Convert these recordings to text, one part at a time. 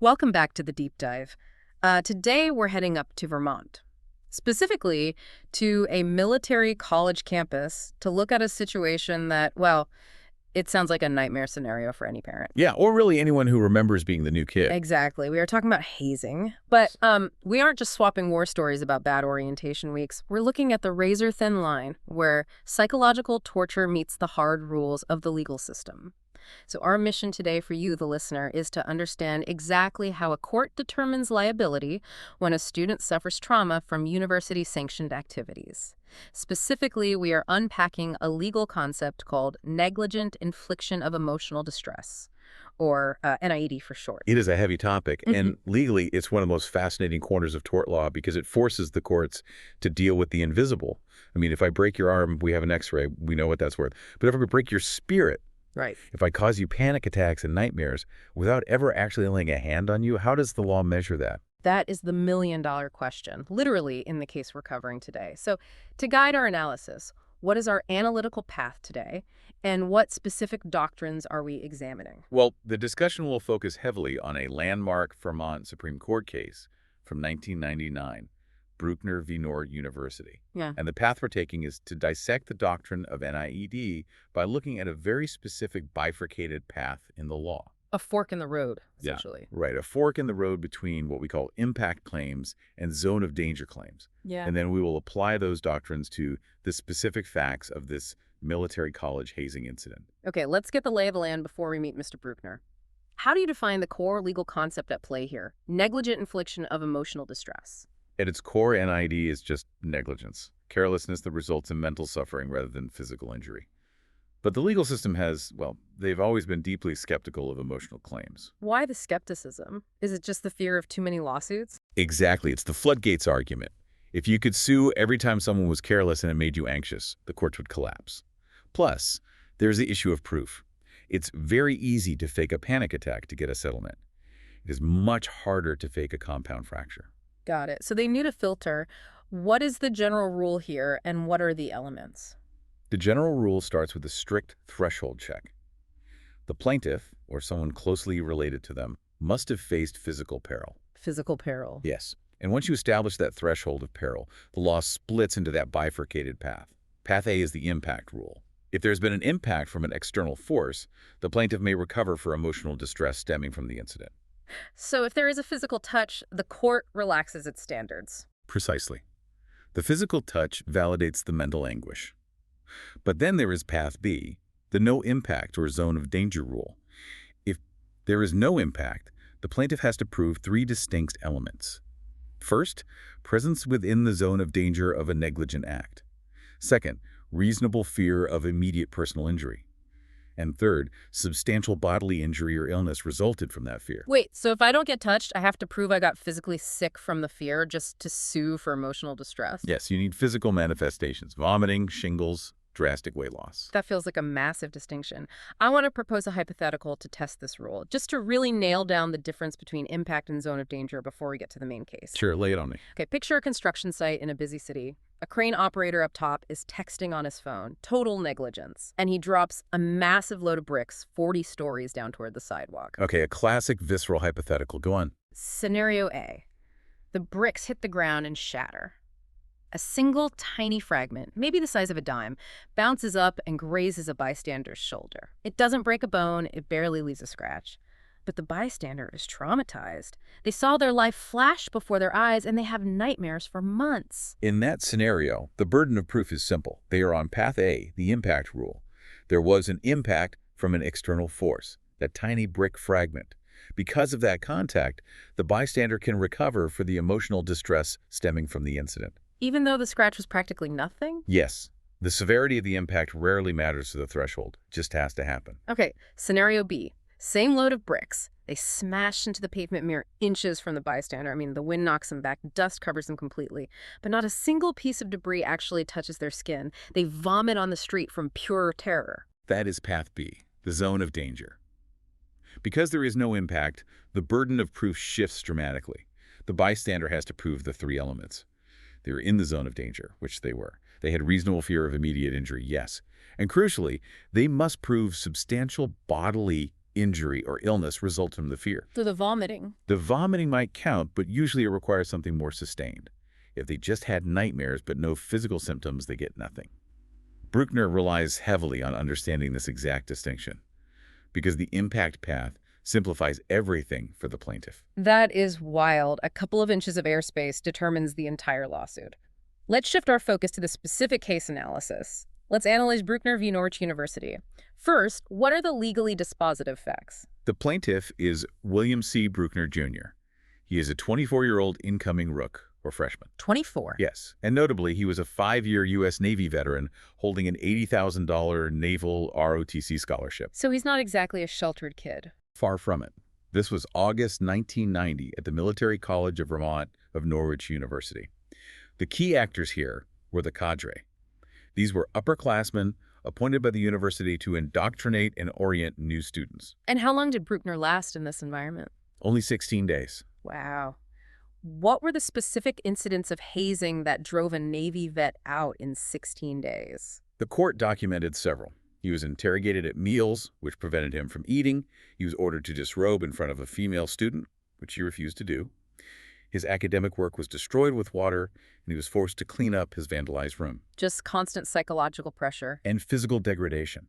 Welcome back to the deep dive. Today we're heading up to Vermont, specifically to a military college campus to look at a situation that, well, it sounds like a nightmare scenario for any parent. Yeah, or really anyone who remembers being the new kid. Exactly. We are talking about hazing. But we aren't just swapping war stories about bad orientation weeks. We're looking at the razor-thin line where psychological torture meets the hard rules of the legal system. So our mission today for you, the listener, is to understand exactly how a court determines liability when a student suffers trauma from university-sanctioned activities. Specifically, we are unpacking a legal concept called negligent infliction of emotional distress, or NIED for short. It is a heavy topic, and legally, it's one of the most fascinating corners of tort law because it forces the courts to deal with the invisible. I mean, if I break your arm, we have an x-ray, we know what that's worth. But if I break your spirit, Right. if I cause you panic attacks and nightmares without ever actually laying a hand on you, how does the law measure that? That is the million-dollar question, literally in the case we're covering today. So to guide our analysis, what is our analytical path today, and what specific doctrines are we examining? Well, the discussion will focus heavily on a landmark Vermont Supreme Court case from 1999, Brueckner v. Norwich University. Yeah. And the path we're taking is to dissect the doctrine of NIED by looking at a very specific bifurcated path in the law. A fork in the road, essentially. Yeah, right. A fork in the road between what we call impact claims and zone of danger claims. Yeah. And then we will apply those doctrines to the specific facts of this military college hazing incident. Okay, let's get the lay of the land before we meet Mr. Brueckner. How do you define the core legal concept at play here? Negligent infliction of emotional distress. At its core, NIED is just negligence, carelessness that results in mental suffering rather than physical injury. But the legal system has, well, they've always been deeply skeptical of emotional claims. Why the skepticism? Is it just the fear of too many lawsuits? Exactly. It's the floodgates argument. If you could sue every time someone was careless and it made you anxious, the courts would collapse. Plus, there's the issue of proof. It's very easy to fake a panic attack to get a settlement. It is much harder to fake a compound fracture. Got it. So they need a filter. What is the general rule here, and what are the elements? The general rule starts with a strict threshold check. The plaintiff, or someone closely related to them, must have faced physical peril. Physical peril. Yes. And once you establish that threshold of peril, the law splits into that bifurcated path. Path A is the impact rule. If there's been an impact from an external force, the plaintiff may recover for emotional distress stemming from the incident. So if there is a physical touch, the court relaxes its standards. Precisely. The physical touch validates the mental anguish. But then there is Path B, the no impact or zone of danger rule. If there is no impact, the plaintiff has to prove three distinct elements. First, presence within the zone of danger of a negligent act. Second, reasonable fear of immediate personal injury. And third, substantial bodily injury or illness resulted from that fear. Wait, so if I don't get touched, I have to prove I got physically sick from the fear just to sue for emotional distress? Yes, you need physical manifestations, vomiting, shingles, drastic weight loss. That feels like a massive distinction. I want to propose a hypothetical to test this rule, just to really nail down the difference between impact and zone of danger before we get to the main case. Sure, lay it on me. Okay, picture a construction site in a busy city. A crane operator up top is texting on his phone. Total negligence. And he drops a massive load of bricks 40 stories down toward the sidewalk. Okay, a classic visceral hypothetical. Go on. Scenario A. The bricks hit the ground and shatter. A single tiny fragment, maybe the size of a dime, bounces up and grazes a bystander's shoulder. It doesn't break a bone, it barely leaves a scratch. But the bystander is traumatized. They saw their life flash before their eyes, and they have nightmares for months. In that scenario, the burden of proof is simple. They are on Path A, the impact rule. There was an impact from an external force, that tiny brick fragment. Because of that contact, the bystander can recover for the emotional distress stemming from the incident. Even though the scratch was practically nothing? Yes, the severity of the impact rarely matters to the threshold. It just has to happen. Okay, scenario B. Same load of bricks. They smash into the pavement mere inches from the bystander. I mean, the wind knocks them back, dust covers them completely. But not a single piece of debris actually touches their skin. They vomit on the street from pure terror. That is Path B, the zone of danger. Because there is no impact, the burden of proof shifts dramatically. The bystander has to prove the three elements. They were in the zone of danger, which they were. They had reasonable fear of immediate injury, yes. And crucially, they must prove substantial bodily injury, or illness result from the fear. So the vomiting. The vomiting might count, but usually it requires something more sustained. If they just had nightmares but no physical symptoms, they get nothing. Brueckner relies heavily on understanding this exact distinction, because the impact path simplifies everything for the plaintiff. That is wild. A couple of inches of airspace determines the entire lawsuit. Let's shift our focus to the specific case analysis. Let's analyze Brueckner v. Norwich University. First, what are the legally dispositive facts? The plaintiff is William C. Brueckner, Jr. He is a 24-year-old incoming rook, or freshman. 24. Yes, and notably, he was a 5-year U.S. Navy veteran holding an $80,000 Naval ROTC scholarship. So he's not exactly a sheltered kid. Far from it. This was August 1990 at the Military College of Vermont of Norwich University. The key actors here were the cadre. These were upperclassmen appointed by the university to indoctrinate and orient new students. And how long did Brueckner last in this environment? Only 16 days. Wow. What were the specific incidents of hazing that drove a Navy vet out in 16 days? The court documented several. He was interrogated at meals, which prevented him from eating. He was ordered to disrobe in front of a female student, which he refused to do. His academic work was destroyed with water, and he was forced to clean up his vandalized room. Just constant psychological pressure. And physical degradation.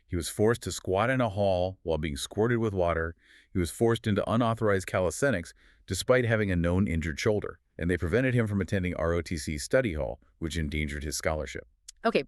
He was forced to squat in a hall while being squirted with water. He was forced into unauthorized calisthenics despite having a known injured shoulder, and they prevented him from attending ROTC study hall, which endangered his scholarship. Okay,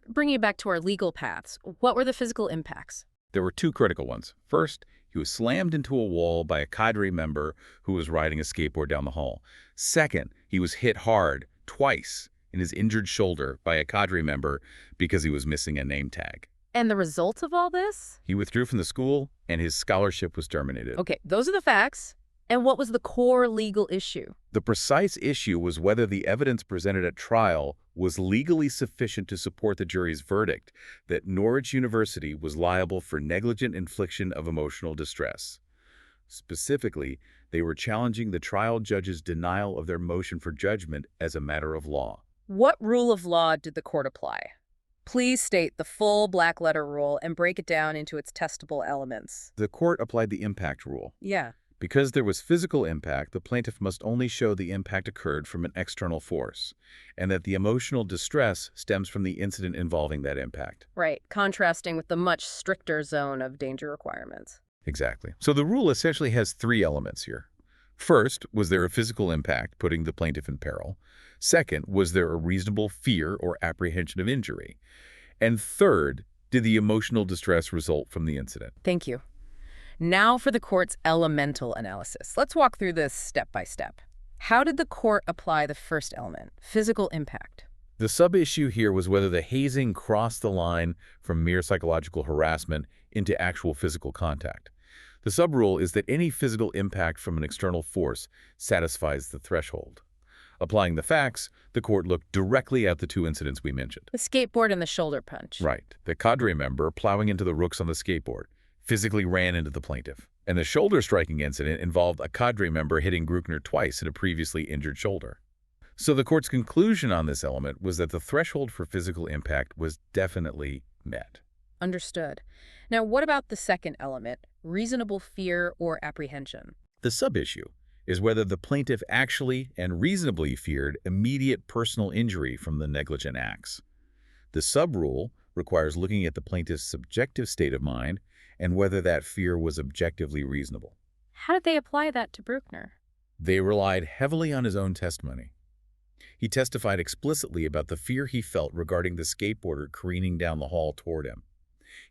bringing it back to our legal paths, what were the physical impacts? There were two critical ones. First, he was slammed into a wall by a cadre member who was riding a skateboard down the hall. Second, he was hit hard, twice, in his injured shoulder by a cadre member because he was missing a name tag. And the result of all this? He withdrew from the school, and his scholarship was terminated. Okay, those are the facts. And what was the core legal issue? The precise issue was whether the evidence presented at trial was legally sufficient to support the jury's verdict that Norwich University was liable for negligent infliction of emotional distress. Specifically, they were challenging the trial judge's denial of their motion for judgment as a matter of law. What rule of law did the court apply? Please state the full black-letter rule and break it down into its testable elements. The court applied the impact rule. Yeah. Because there was physical impact, the plaintiff must only show the impact occurred from an external force, and that the emotional distress stems from the incident involving that impact. Right, contrasting with the much stricter zone of danger requirements. Exactly. So the rule essentially has three elements here. First, was there a physical impact putting the plaintiff in peril? Second, was there a reasonable fear or apprehension of injury? And third, did the emotional distress result from the incident? Thank you. Now for the court's elemental analysis. Let's walk through this step by step. How did the court apply the first element, physical impact? The sub-issue here was whether the hazing crossed the line from mere psychological harassment into actual physical contact. The sub-rule is that any physical impact from an external force satisfies the threshold. Applying the facts, the court looked directly at the two incidents we mentioned. The skateboard and the shoulder punch. Right. The cadre member plowing into the rooks on the skateboard physically ran into the plaintiff. And the shoulder-striking incident involved a cadre member hitting Brueckner twice in a previously injured shoulder. So the court's conclusion on this element was that the threshold for physical impact was definitely met. Understood. Now, what about the second element, reasonable fear or apprehension? The sub-issue is whether the plaintiff actually and reasonably feared immediate personal injury from the negligent acts. The sub-rule requires looking at the plaintiff's subjective state of mind and whether that fear was objectively reasonable. How did they apply that to Brueckner? They relied heavily on his own testimony. He testified explicitly about the fear he felt regarding the skateboarder careening down the hall toward him.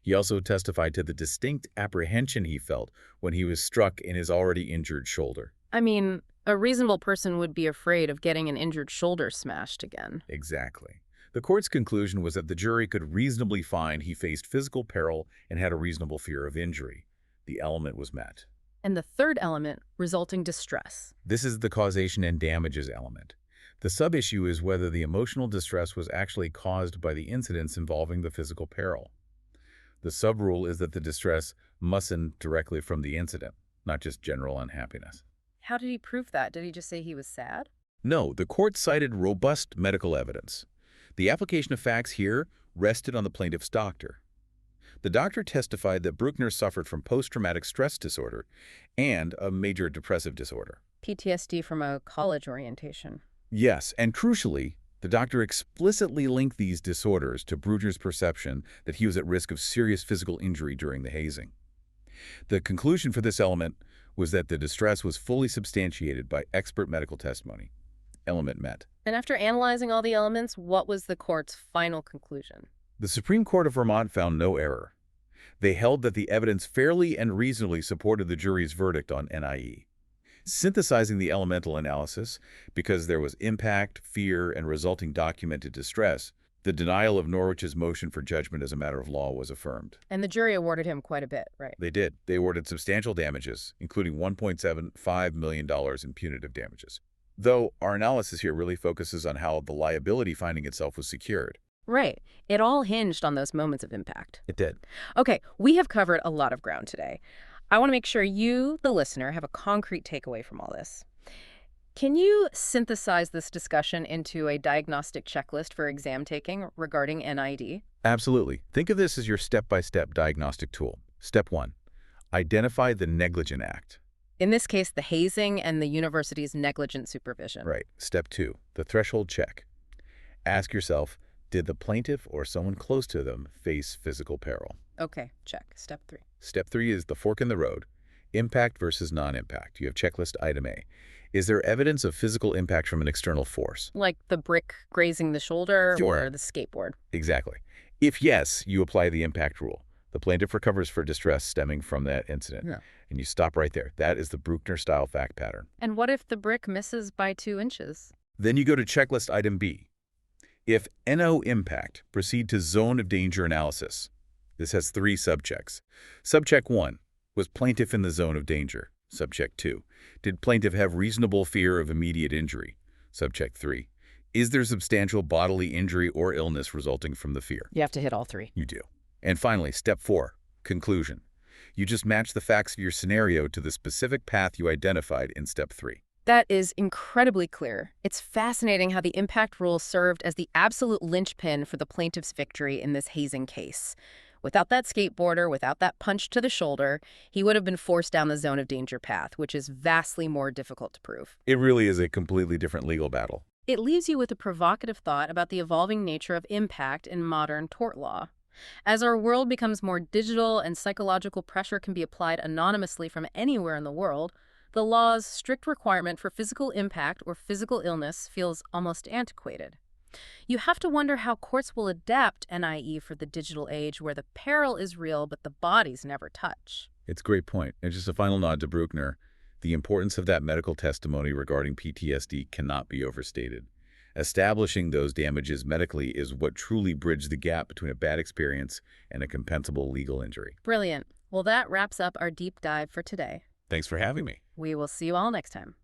He also testified to the distinct apprehension he felt when he was struck in his already injured shoulder. I mean, a reasonable person would be afraid of getting an injured shoulder smashed again. Exactly. The court's conclusion was that the jury could reasonably find he faced physical peril and had a reasonable fear of injury. The element was met. And the third element, resulting distress. This is the causation and damages element. The sub-issue is whether the emotional distress was actually caused by the incidents involving the physical peril. The sub-rule is that the distress mustn't directly from the incident, not just general unhappiness. How did he prove that? Did he just say he was sad? No, the court cited robust medical evidence. The application of facts here rested on the plaintiff's doctor. The doctor testified that Brueckner suffered from post-traumatic stress disorder and a major depressive disorder. PTSD from a college orientation. Yes, and crucially, the doctor explicitly linked these disorders to Brueckner's perception that he was at risk of serious physical injury during the hazing. The conclusion for this element was that the distress was fully substantiated by expert medical testimony. Element met. And after analyzing all the elements, what was the court's final conclusion? The Supreme Court of Vermont found no error. They held that the evidence fairly and reasonably supported the jury's verdict on NIE. Synthesizing the elemental analysis, because there was impact, fear, and resulting documented distress, the denial of Norwich's motion for judgment as a matter of law was affirmed. And the jury awarded him quite a bit, right? They did. They awarded substantial damages, including $1.75 million in punitive damages. Though our analysis here really focuses on how the liability finding itself was secured. Right. It all hinged on those moments of impact. It did. Okay, we have covered a lot of ground today. I want to make sure you, the listener, have a concrete takeaway from all this. Can you synthesize this discussion into a diagnostic checklist for exam taking regarding NID? Absolutely. Think of this as your step-by-step diagnostic tool. Step 1. Identify the negligent act. In this case, the hazing and the university's negligent supervision. Right. Step 2. The threshold check. Ask yourself, did the plaintiff or someone close to them face physical peril? Okay, check. Step 3. Step 3 is the fork in the road. Impact versus non-impact. You have checklist item A. Is there evidence of physical impact from an external force? Like the brick grazing the shoulder Sure. or the skateboard? Exactly. If yes, you apply the impact rule. The plaintiff recovers for distress stemming from that incident. Yeah. And you stop right there. That is the Brueckner-style fact pattern. And what if the brick misses by 2 inches? Then you go to checklist item B. If NO impact, proceed to zone of danger analysis. This has 3 subchecks. Subcheck 1, was plaintiff in the zone of danger? Subcheck 2, did plaintiff have reasonable fear of immediate injury? Subcheck 3, is there substantial bodily injury or illness resulting from the fear? You have to hit all 3. You do. And finally, step 4, conclusion. You just match the facts of your scenario to the specific path you identified in step 3. That is incredibly clear. It's fascinating how the impact rule served as the absolute linchpin for the plaintiff's victory in this hazing case. Without that skateboarder, without that punch to the shoulder, he would have been forced down the zone of danger path, which is vastly more difficult to prove. It really is a completely different legal battle. It leaves you with a provocative thought about the evolving nature of impact in modern tort law. As our world becomes more digital and psychological pressure can be applied anonymously from anywhere in the world, the law's strict requirement for physical impact or physical illness feels almost antiquated. You have to wonder how courts will adapt NIE for the digital age where the peril is real but the bodies never touch. It's a great point. And just a final nod to Brueckner, the importance of that medical testimony regarding PTSD cannot be overstated. Establishing those damages medically is what truly bridged the gap between a bad experience and a compensable legal injury. Brilliant. Well, that wraps up our deep dive for today. Thanks for having me. We will see you all next time.